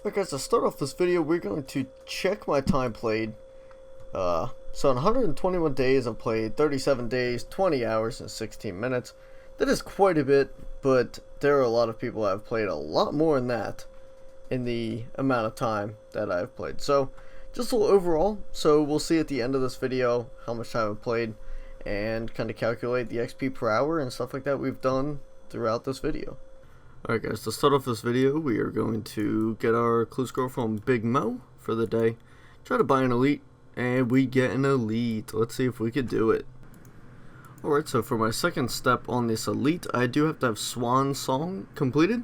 Alright guys, to start off this video, we're going to check my time played. So in 121 days, I've played 37 days, 20 hours, and 16 minutes. That is quite a bit, but there are a lot of people that have played a lot more than that in the amount of time that I've played. So, just a little overall. So we'll see at the end of this video how much time I've played and kind of calculate the XP per hour and stuff like that we've done throughout this video. Alright guys, to start off this video, we are going to get our clue score from Big Mo for the day. Try to buy an elite, and we get an elite. Let's see if we could do it. Alright, so for my second step on this elite, I do have to have Swan Song completed.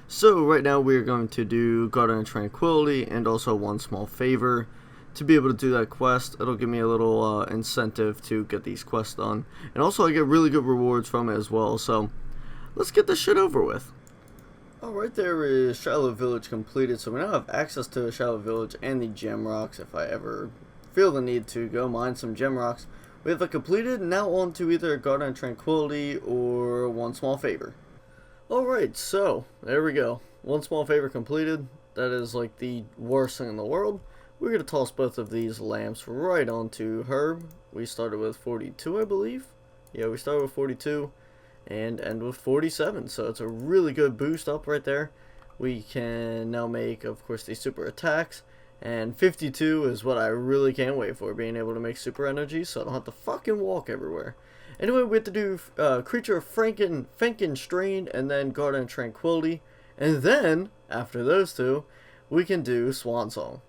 So right now we are going to do Garden of Tranquility and also One Small Favor. To be able to do that quest, it'll give me a little incentive to get these quests done. And also I get really good rewards from it as well, so let's get this shit over with. Alright, there is Shallow Village completed, so we now have access to Shallow Village and the Gem Rocks if I ever feel the need to go mine some Gem Rocks. We have that completed, now on to either Garden of Tranquility or One Small Favor. Alright, so, there we go. One Small Favor completed. That is like the worst thing in the world. We're going to toss both of these lamps right onto Herb. We started with 42, I believe. Yeah, we started with 42. And end with 47, so it's a really good boost up right there. We can now make, of course, these super attacks, and 52 is what I really can't wait for, being able to make super energy so I don't have to fucking walk everywhere. Anyway, we have to do Creature of Frankenstrain and then Garden of Tranquility, and then, after those two, we can do Swan Song.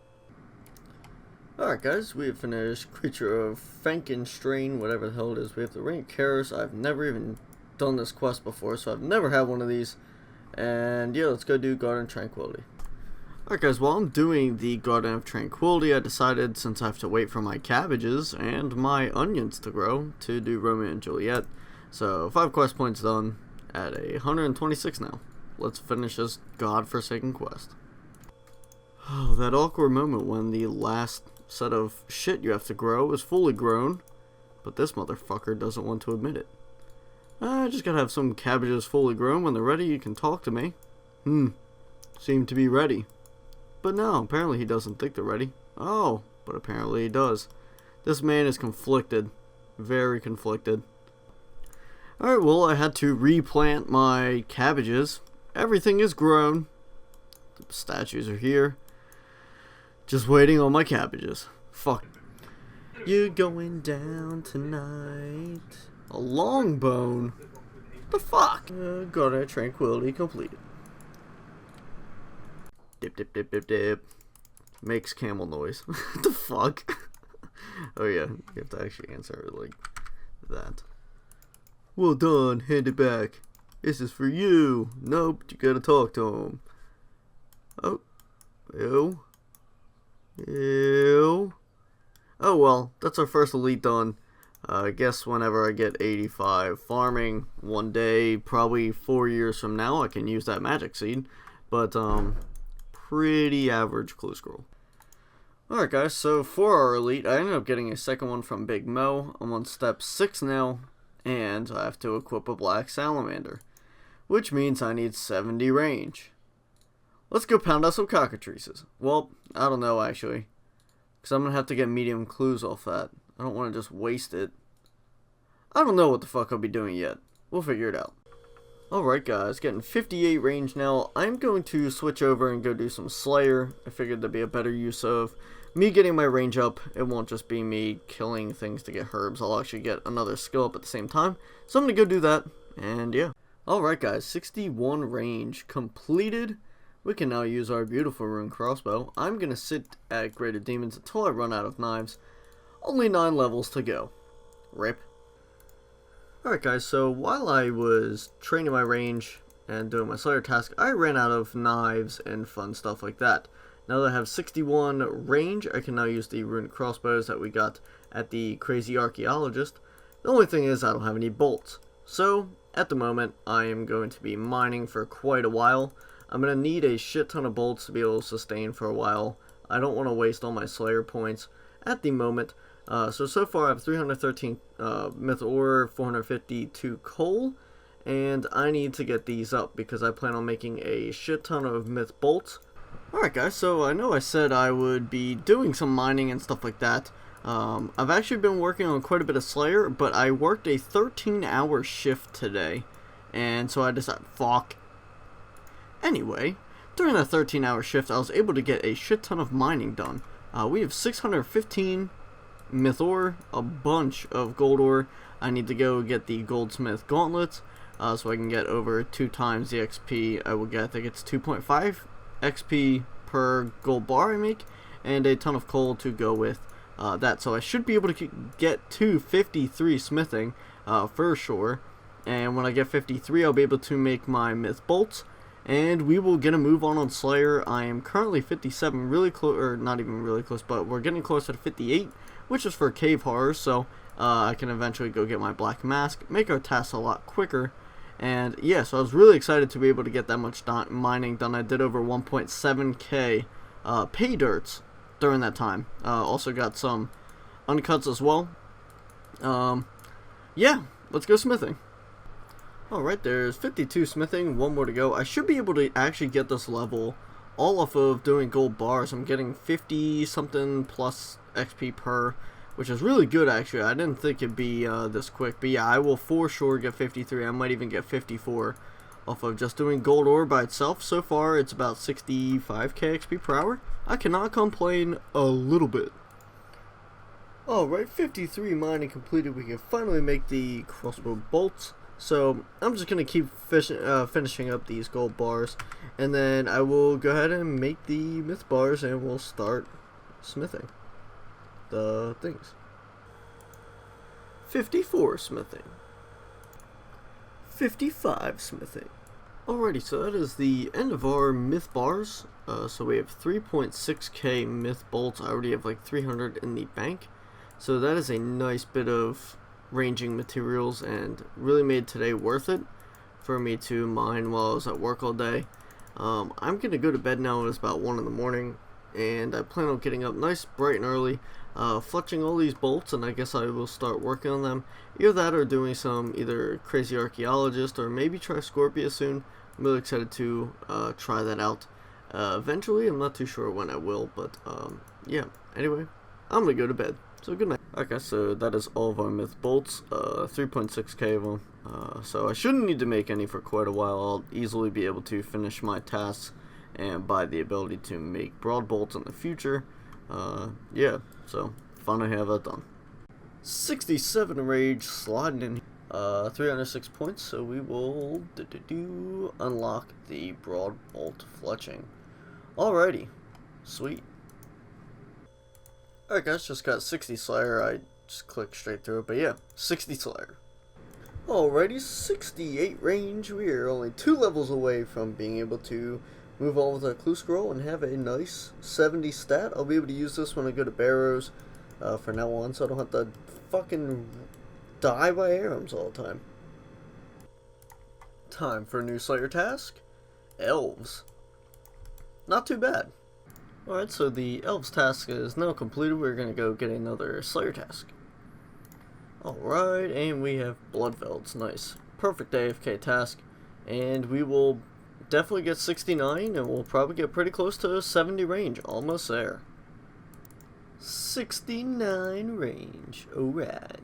Alright guys, we have finished Creature of Frankenstrain, whatever the hell it is. We have the Ring of Karis. I've never even done this quest before, so I've never had one of these. And yeah, let's go do Garden of Tranquility. Alright guys, while I'm doing the Garden of Tranquility, I decided, since I have to wait for my cabbages and my onions to grow, to do Romeo and Juliet. So 5 quest points done at 126 now. Let's finish this godforsaken quest. Oh, that awkward moment when the last set of shit you have to grow is fully grown, but this motherfucker doesn't want to admit it. I just gotta have some cabbages fully grown. When they're ready, you can talk to me. Seem to be ready. But no, apparently he doesn't think they're ready. Oh, but apparently he does. This man is conflicted. Very conflicted. Alright, well, I had to replant my cabbages. Everything is grown. The statues are here. Just waiting on my cabbages. Fuck. You're going down tonight. A long bone? The fuck? Garden of Tranquility completed. Dip, dip, dip, dip, dip. Makes camel noise. The fuck? Oh yeah, you have to actually answer it like that. Well done, hand it back. This is for you. Nope, you gotta talk to him. Oh. Ew. Ew. Oh well, that's our first elite done. I guess whenever I get 85 farming one day, probably 4 years from now, I can use that magic seed. But, pretty average clue scroll. Alright guys, so for our elite, I ended up getting a second one from Big Mo. I'm on step 6 now, and I have to equip a black salamander, which means I need 70 range. Let's go pound out some cockatrices. Well, I don't know actually, because I'm going to have to get medium clues off that. I don't want to just waste it. I don't know what the fuck I'll be doing yet. We'll figure it out. Alright guys, getting 58 range now. I'm going to switch over and go do some Slayer. I figured there'd be a better use of me getting my range up. It won't just be me killing things to get herbs. I'll actually get another skill up at the same time. So I'm going to go do that. And yeah. Alright guys, 61 range completed. We can now use our beautiful rune crossbow. I'm going to sit at Greater Demons until I run out of knives. Only 9 levels to go. Rip. Alright guys, so while I was training my range and doing my Slayer task, I ran out of knives and fun stuff like that. Now that I have 61 range, I can now use the rune crossbows that we got at the Crazy Archaeologist. The only thing is I don't have any bolts. So, at the moment, I am going to be mining for quite a while. I'm going to need a shit ton of bolts to be able to sustain for a while. I don't want to waste all my Slayer points at the moment. So far I have 313 myth ore, 452 coal, and I need to get these up because I plan on making a shit ton of myth bolts. Alright guys, so I know I said I would be doing some mining and stuff like that. I've actually been working on quite a bit of Slayer, but I worked a 13-hour shift today. And so I decided, fuck. Anyway, during that 13-hour shift, I was able to get a shit ton of mining done. We have 615 myth ore, a bunch of gold ore. I need to go get the goldsmith gauntlets, so I can get over 2 times the XP I will get. I think it's 2.5 XP per gold bar I make, and a ton of coal to go with that. So I should be able to get to 53 smithing for sure. And when I get 53, I'll be able to make my myth bolts, and we will get a move on Slayer. I am currently 57, really close, or not even really close, but we're getting closer to 58, which is for cave horror. So I can eventually go get my black mask, make our tasks a lot quicker. And yeah, so I was really excited to be able to get that much mining done. I did over 1.7k pay dirts during that time. Also got some uncuts as well. Yeah, let's go smithing. Alright, there's 52 smithing, 1 more to go. I should be able to actually get this level all off of doing gold bars. I'm getting 50 something plus XP per, which is really good actually. I didn't think it'd be this quick, but yeah, I will for sure get 53. I might even get 54 off of just doing gold ore by itself. So far, it's about 65k XP per hour. I cannot complain a little bit. Alright, 53 mining completed. We can finally make the crossbow bolts. So I'm just going to keep finishing up these gold bars, and then I will go ahead and make the myth bars, and we'll start smithing the things. 54 smithing. 55 smithing. Alrighty, so that is the end of our myth bars. So we have 3.6k myth bolts. I already have like 300 in the bank. So that is a nice bit of ranging materials, and really made today worth it for me to mine while I was at work all day. I'm gonna go to bed now. It's about 1 in the morning, and I plan on getting up nice bright and early, fletching all these bolts, and I guess I will start working on them. Either that or doing some either crazy archaeologist or maybe try Scorpia soon. I'm really excited to try that out eventually. I'm not too sure when I will, but yeah, anyway, I'm gonna go to bed. So good night. Okay, so that is all of our myth bolts, 3.6k of them. So I shouldn't need to make any for quite a while. I'll easily be able to finish my tasks and buy the ability to make broad bolts in the future. Yeah, so finally have that done. 67 rage sliding in. 306 points, so we will unlock the broad bolt fletching. Alrighty, sweet. Alright guys, just got 60 Slayer. I just clicked straight through it, but yeah, 60 Slayer. Alrighty, 68 range. We are only 2 levels away from being able to move on with our clue scroll and have a nice 70 stat. I'll be able to use this when I go to Barrows from now on, so I don't have to fucking die by arrows all the time. Time for a new Slayer task. Elves. Not too bad. Alright, so the Elves task is now completed. We're going to go get another Slayer task. Alright, and we have Bloodvelds. Nice. Perfect AFK task. And we will definitely get 69, and we'll probably get pretty close to 70 range. Almost there. 69 range. Alright.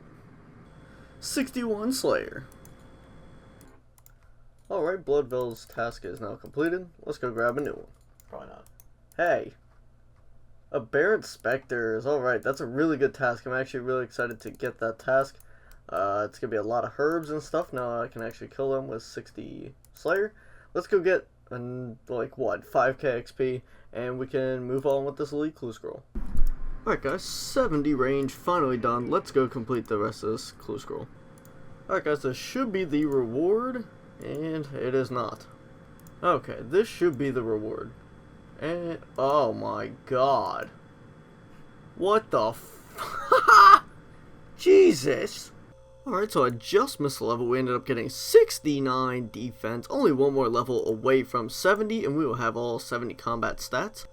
61 Slayer. Alright, Bloodvelds task is now completed. Let's go grab a new one. Probably not. Hey. Aberrant Spectres. Alright, that's a really good task. I'm actually really excited to get that task. It's going to be a lot of herbs and stuff. Now I can actually kill them with 60 Slayer. Let's go get, like, what, 5k XP, and we can move on with this elite clue scroll. Alright guys, 70 range, finally done. Let's go complete the rest of this clue scroll. Alright guys, this should be the reward, and it is not. Okay, this should be the reward. And, oh my god. What the f- Jesus! Alright, so I just missed a level. We ended up getting 69 defense. Only 1 more level away from 70, and we will have all 70 combat stats.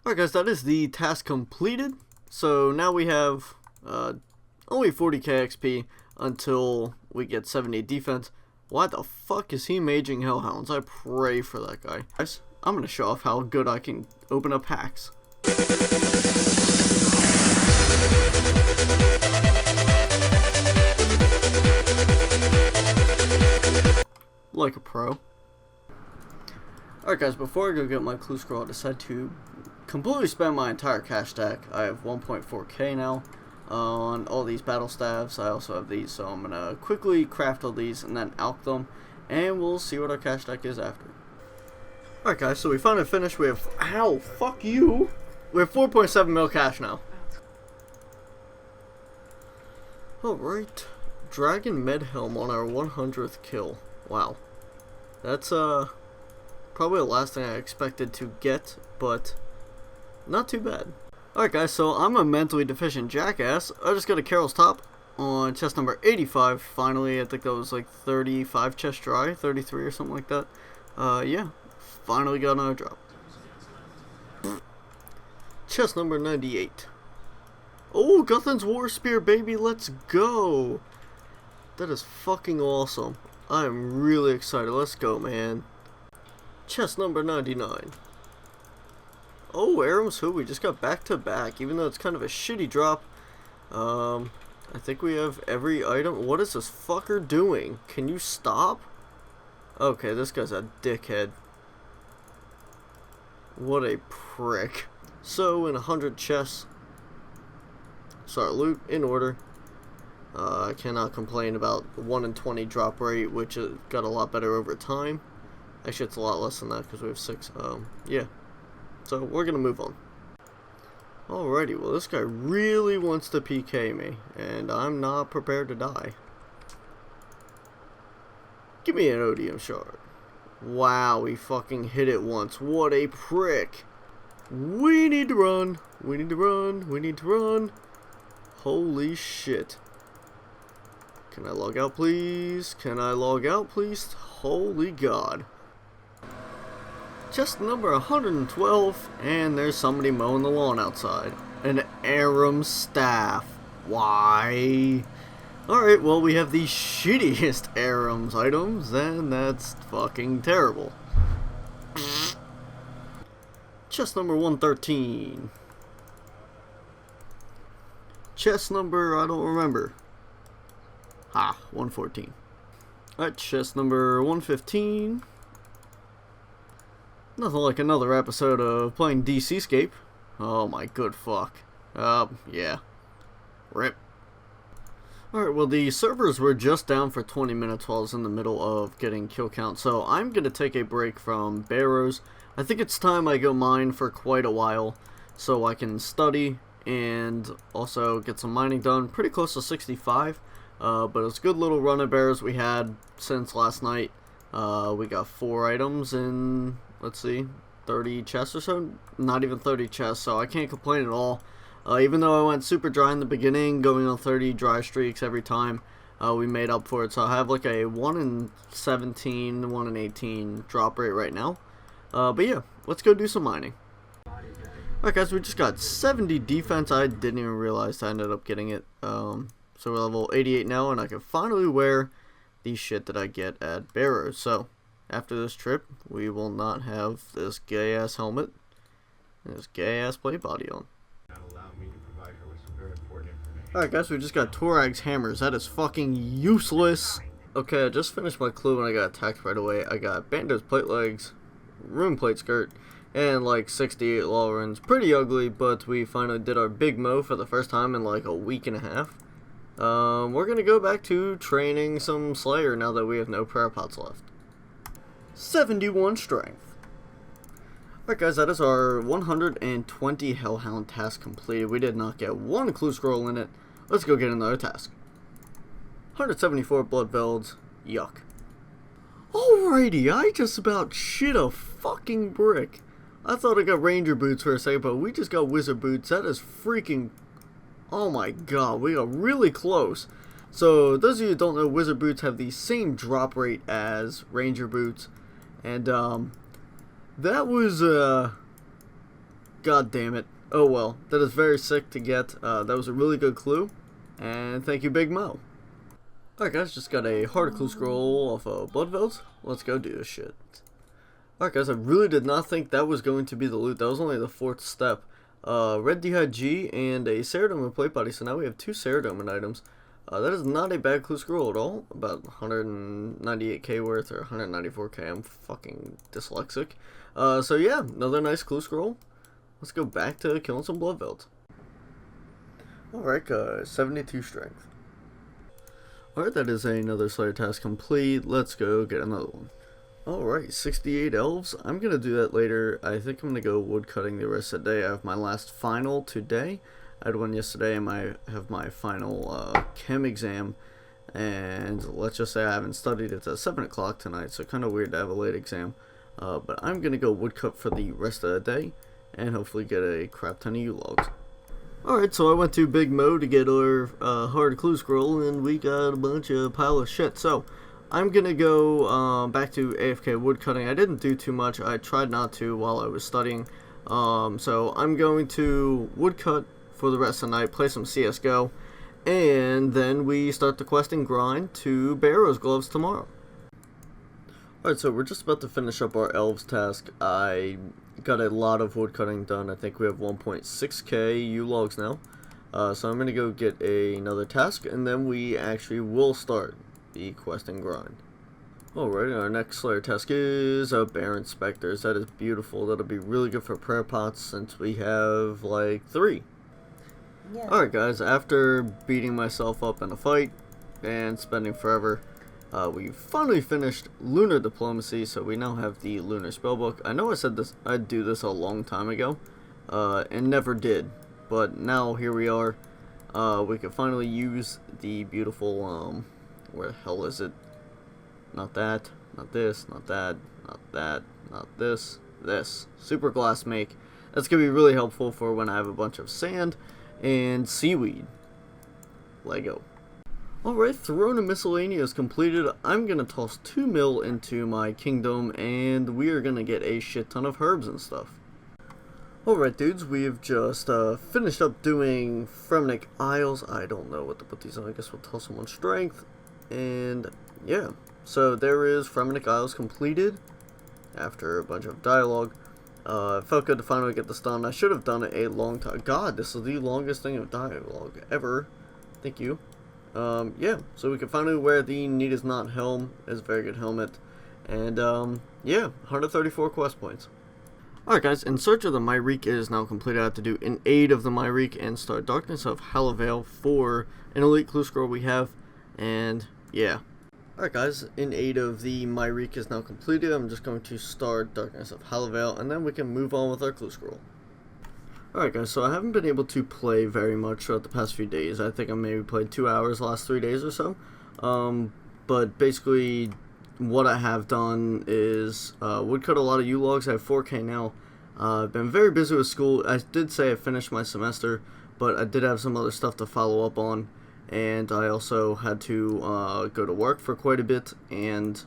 Alright guys, that is the task completed. So now we have only 40k XP until we get 70 defense. Why the fuck is he maging Hellhounds? I pray for that guy. Guys, I'm going to show off how good I can open up hacks. Like a pro. Alright guys, before I go get my clue scroll, I decided to completely spend my entire cash stack. I have 1.4k now on all these battle staves. I also have these, so I'm gonna quickly craft all these and then alch them, and we'll see what our cash stack is after. Alright guys, so we finally finished. We have, ow, fuck you! We have 4.7 mil cash now. Alright, Dragon Med Helm on our 100th kill. Wow. That's probably the last thing I expected to get, but not too bad. Alright guys, so I'm a mentally deficient jackass. I just got a Carol's Top on chest number 85. Finally, I think that was like 35 chests dry, 33 or something like that. Yeah, finally got another drop. Chest number 98. Oh, Guthan's War Spear, baby, let's go! That is fucking awesome. I am really excited. Let's go, man. Chest number 99. Oh, Aram's Who. We just got back to back, even though it's kind of a shitty drop. I think we have every item. What is this fucker doing? Can you stop? Okay, this guy's a dickhead. What a prick. So, in 100 chests, start loot in order. I cannot complain about 1 in 20 drop rate, which got a lot better over time. Actually, it's a lot less than that because we have 6. Yeah. So, we're going to move on. Alrighty, well, this guy really wants to PK me, and I'm not prepared to die. Give me an Odium Shard. Wow, he fucking hit it once. What a prick. We need to run. We need to run. We need to run. Holy shit. Can I log out, please? Can I log out, please? Holy God. Chest number 112, and there's somebody mowing the lawn outside. An Aram Staff. Why? Alright, well, we have the shittiest Aram's items, and that's fucking terrible. Chest number 113. Chest number, I don't remember. 114. Alright, chest number 115. Nothing like another episode of playing DCscape. Oh my good fuck. Yeah. RIP. Alright, well the servers were just down for 20 minutes while I was in the middle of getting kill count, so I'm gonna take a break from Barrows. I think it's time I go mine for quite a while, so I can study and also get some mining done. Pretty close to 65. But it's a good little run of Barrows we had since last night. We got 4 items in, let's see, 30 chests or so? Not even 30 chests, so I can't complain at all. Even though I went super dry in the beginning, going on 30 dry streaks every time, we made up for it. So I have like a 1 in 17, 1 in 18 drop rate right now. But yeah, let's go do some mining. Alright guys, we just got 70 defense. I didn't even realize I ended up getting it. So we're level 88 now, and I can finally wear the shit that I get at Barrows. So, after this trip, we will not have this gay-ass helmet and this gay-ass plate body on. Alright guys, we just got Torag's hammers. That is fucking useless. Okay, I just finished my clue and I got attacked right away. I got Bando's plate legs, room plate skirt, and like 68 Lawrence. Pretty ugly, but we finally did our big mo for the first time in like a week and a half. We're gonna go back to training some Slayer now that we have no prayer pots left. 71 strength. Alright guys, that is our 120 Hellhound task completed. We did not get one clue scroll in it. Let's go get another task. 174 blood velds. Yuck. Alrighty, I just about shit a fucking brick. I thought I got ranger boots for a second, but we just got wizard boots. That is freaking... Oh my god, we are really close. So, those of you who don't know, wizard boots have the same drop rate as ranger boots. And, that was, god damn it. Oh well, that is very sick to get. That was a really good clue. And thank you, Big Mo. Alright guys, just got a harder clue scroll off of Bloodveld. Let's go do this shit. Alright guys, I really did not think that was going to be the loot. That was only the 4th step. Red HeightZ and a Ceradome plate body, so now we have 2 Ceradome items. That is not a bad clue scroll at all. About 198k worth, or 194k, I'm fucking dyslexic. So yeah, another nice clue scroll. Let's go back to killing some blood velds. Alright guys, 72 strength. Alright, that is another Slayer task complete. Let's go get another one. Alright, 68 elves. I'm going to do that later. I think I'm going to go wood cutting the rest of the day. I have my last final today. I had one yesterday and I have my final chem exam. And let's just say I haven't studied. It's at 7 o'clock tonight, so kind of weird to have a late exam. But I'm going to go wood cut for the rest of the day and hopefully get a crap ton of U-logs. Alright, so I went to Big Mo to get our hard clue scroll and we got a bunch of pile of shit. So I'm gonna go back to AFK woodcutting. I didn't do too much. I tried not to while I was studying. So I'm going to woodcut for the rest of the night, play some CSGO, and then we start the quest and grind to Barrows gloves tomorrow. Alright, so we're just about to finish up our elves task. I got a lot of woodcutting done. I think we have 1.6k U-logs now. So I'm gonna go get another task, and then we actually will start the quest and grind. Alright, our next Slayer task is Bear Inspectors. That is beautiful. That'll be really good for prayer pots since we have like 3. Yeah. Alright guys, after beating myself up in a fight and spending forever, we finally finished Lunar Diplomacy, so we now have the Lunar Spellbook. I know I said this, I'd do this a long time ago, and never did, but now here we are. We can finally use the beautiful, where the hell is it? Not that, not this, not that, not that, not this, this. Super Glass Make. That's going to be really helpful for when I have a bunch of sand and seaweed. Lego. Alright, Throne of Miscellaneous completed. I'm going to toss 2 mil into my kingdom and we are going to get a shit ton of herbs and stuff. Alright dudes, we've just finished up doing Fremenic Isles. I don't know what to put these on. I guess we'll toss them on strength. And yeah, so there is Fremenic Isles completed after a bunch of dialogue. It felt good to finally get this done. I should have done it a long time. God, this is the longest thing of dialogue ever. Thank you. Yeah, so we can finally wear the Need Is Not helm. It's a very good helmet. And yeah, 134 quest points. Alright guys, In Search of the Myreek is now completed. I have to do In Aid of the Myreek and start Darkness of Halavale for an elite clue scroll we have. And yeah. Alright guys, In Aid of the Myreek is now completed. I'm just going to start Darkness of Halavale and then we can move on with our clue scroll. Alright guys, so I haven't been able to play very much throughout the past few days. I think I maybe played 2 hours the last 3 days or so. But basically what I have done is woodcut a lot of U-logs. I have 4k now. I've been very busy with school. I did say I finished my semester, but I did have some other stuff to follow up on. And I also had to go to work for quite a bit, and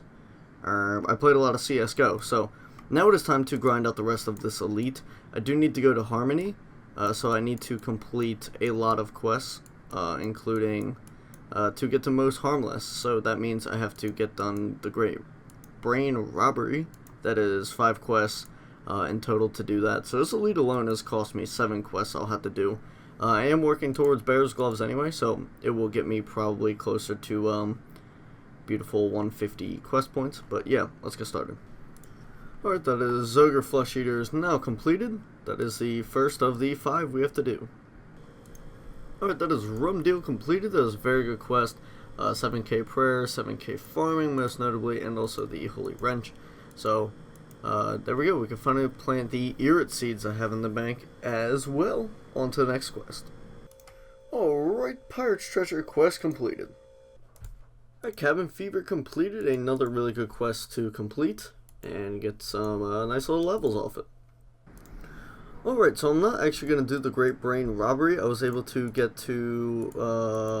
I played a lot of CSGO. So now it is time to grind out the rest of this elite. I do need to go to Harmony, so I need to complete a lot of quests, including to get to Most Harmless. So that means I have to get done the Great Brain Robbery. That is 5 quests in total to do that. So this elite alone has cost me 7 quests I'll have to do. I am working towards Barrows gloves anyway, so it will get me probably closer to beautiful 150 quest points. But yeah, let's get started. Alright, that is Zogre Flesh Eater is now completed. That is the first of the 5 we have to do. Alright, that is Rum Deal completed. That is a very good quest. 7k prayer, 7k farming most notably, and also the Holy Wrench. So there we go. We can finally plant the Irit seeds I have in the bank as well. On to the next quest. Alright, Pirate's Treasure quest completed. Alright, Cabin Fever completed. Another really good quest to complete and get some nice little levels off it. Alright, so I'm not actually going to do the Great Brain Robbery. I was able to get to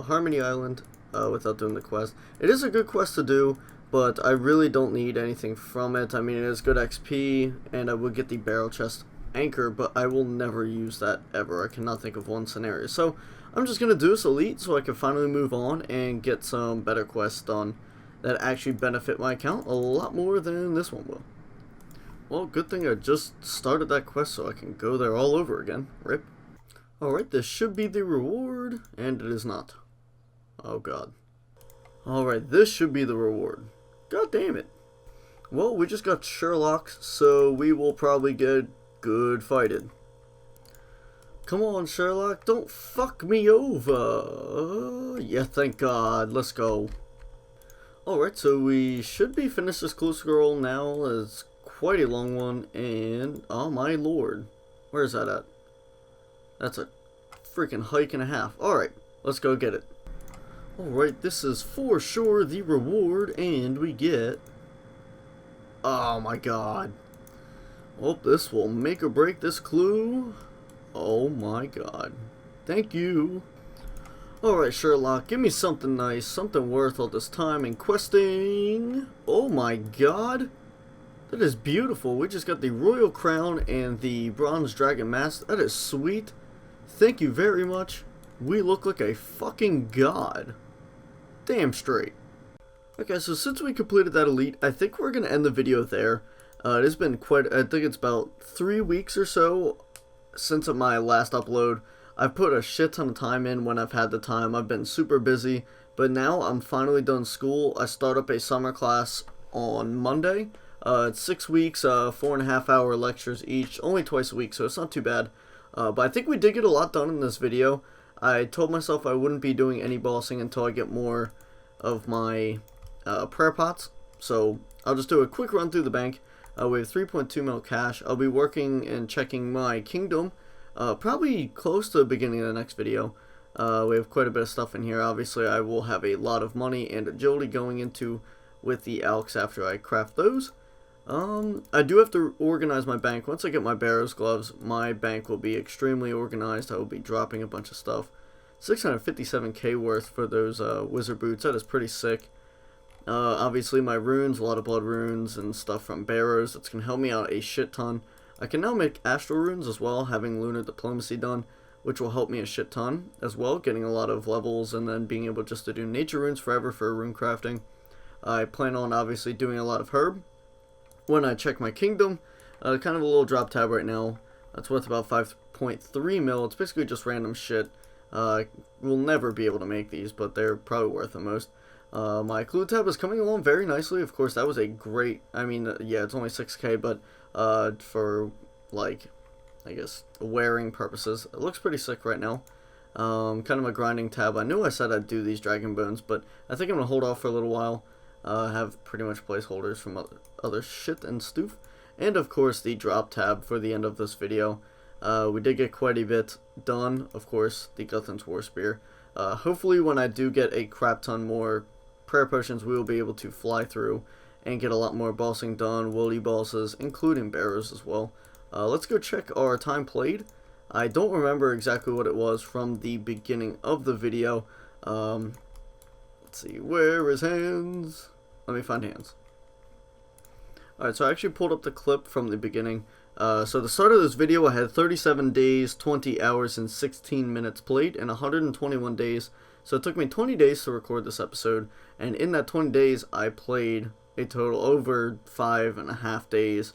Harmony Island without doing the quest. It is a good quest to do, but I really don't need anything from it. I mean, it is good XP, and I would get the barrel chest anchor, but I will never use that ever. I cannot think of one scenario. So I'm just going to do this elite so I can finally move on and get some better quests done that actually benefit my account a lot more than this one will. Well, good thing I just started that quest so I can go there all over again. Rip. Alright, this should be the reward, and it is not. Oh god. Alright, this should be the reward. God damn it. Well, we just got Sherlock, so we will probably get good fighted. Come on, Sherlock, don't fuck me over. Yeah, thank God. Let's go. Alright, so we should be finished this clue scroll now. It's quite a long one, and oh my lord. Where's that at? That's a freaking hike and a half. Alright, let's go get it. Alright, this is for sure the reward, and we get... Oh my god. Well, this will make or break this clue. Oh my god. Thank you. Alright, Sherlock, give me something nice, something worth all this time in questing. Oh my god. That is beautiful. We just got the royal crown and the bronze dragon mask. That is sweet. Thank you very much. We look like a fucking god. Damn straight. Okay, so since we completed that elite, I think we're going to end the video there. It has been quite, I think it's about 3 weeks or so since my last upload. I've put a shit ton of time in when I've had the time. I've been super busy, but now I'm finally done school. I start up a summer class on Monday. It's 6 weeks, 4.5 hour lectures each, only twice a week, so it's not too bad. But I think we did get a lot done in this video. I told myself I wouldn't be doing any bossing until I get more of my prayer pots, so I'll just do a quick run through the bank. We have 3.2 mil cash. I'll be working and checking my kingdom probably close to the beginning of the next video. We have quite a bit of stuff in here. Obviously I will have a lot of money and agility going into with the alks after I craft those. I do have to organize my bank. Once I get my Barrows gloves, my bank will be extremely organized. I will be dropping a bunch of stuff. 657k worth for those wizard boots. That is pretty sick. Obviously my runes, a lot of blood runes and stuff from Barrows. That's going to help me out a shit ton. I can now make astral runes as well, having lunar diplomacy done, which will help me a shit ton as well, getting a lot of levels and then being able just to do nature runes forever for rune crafting. I plan on obviously doing a lot of herb. When I check my kingdom, kind of a little drop tab right now. That's worth about 5.3 mil. It's basically just random shit. We'll never be able to make these, but they're probably worth the most. My clue tab is coming along very nicely. Of course, that was a great, I mean, yeah, it's only 6k, but for, like, I guess, wearing purposes, it looks pretty sick right now. Kind of a grinding tab. I knew I said I'd do these dragon bones, but I think I'm going to hold off for a little while. Have pretty much placeholders from other shit and stoof. And, of course, the drop tab for the end of this video. We did get quite a bit done, of course, the Guthan's War Spear. Hopefully when I do get a crap ton more prayer potions, we will be able to fly through and get a lot more bossing done, woolly bosses, including Barrows as well. Let's go check our time played. I don't remember exactly what it was from the beginning of the video. Let's see, where is hands? Let me find hands. Alright, so I actually pulled up the clip from the beginning. So the start of this video, I had 37 days, 20 hours, and 16 minutes played, and 121 days. So it took me 20 days to record this episode, and in that 20 days, I played a total over 5.5 days,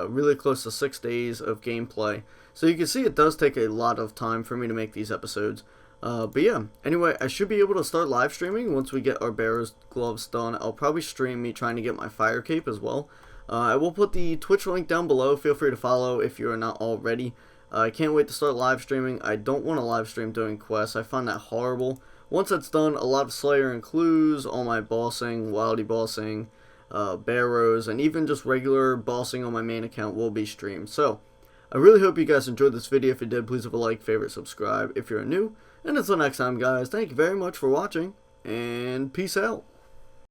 really close to 6 days of gameplay. So you can see it does take a lot of time for me to make these episodes. But yeah, anyway, I should be able to start live streaming once we get our Barrows gloves done. I'll probably stream me trying to get my fire cape as well. I will put the Twitch link down below. Feel free to follow if you are not already. I can't wait to start live streaming. I don't want to live stream doing quests. I find that horrible. Once that's done, a lot of Slayer and Clues, all my bossing, Wildy bossing, Barrows, and even just regular bossing on my main account will be streamed. So, I really hope you guys enjoyed this video. If you did, please leave a like, favorite, subscribe if you're new. And until next time, guys, thank you very much for watching, and peace out.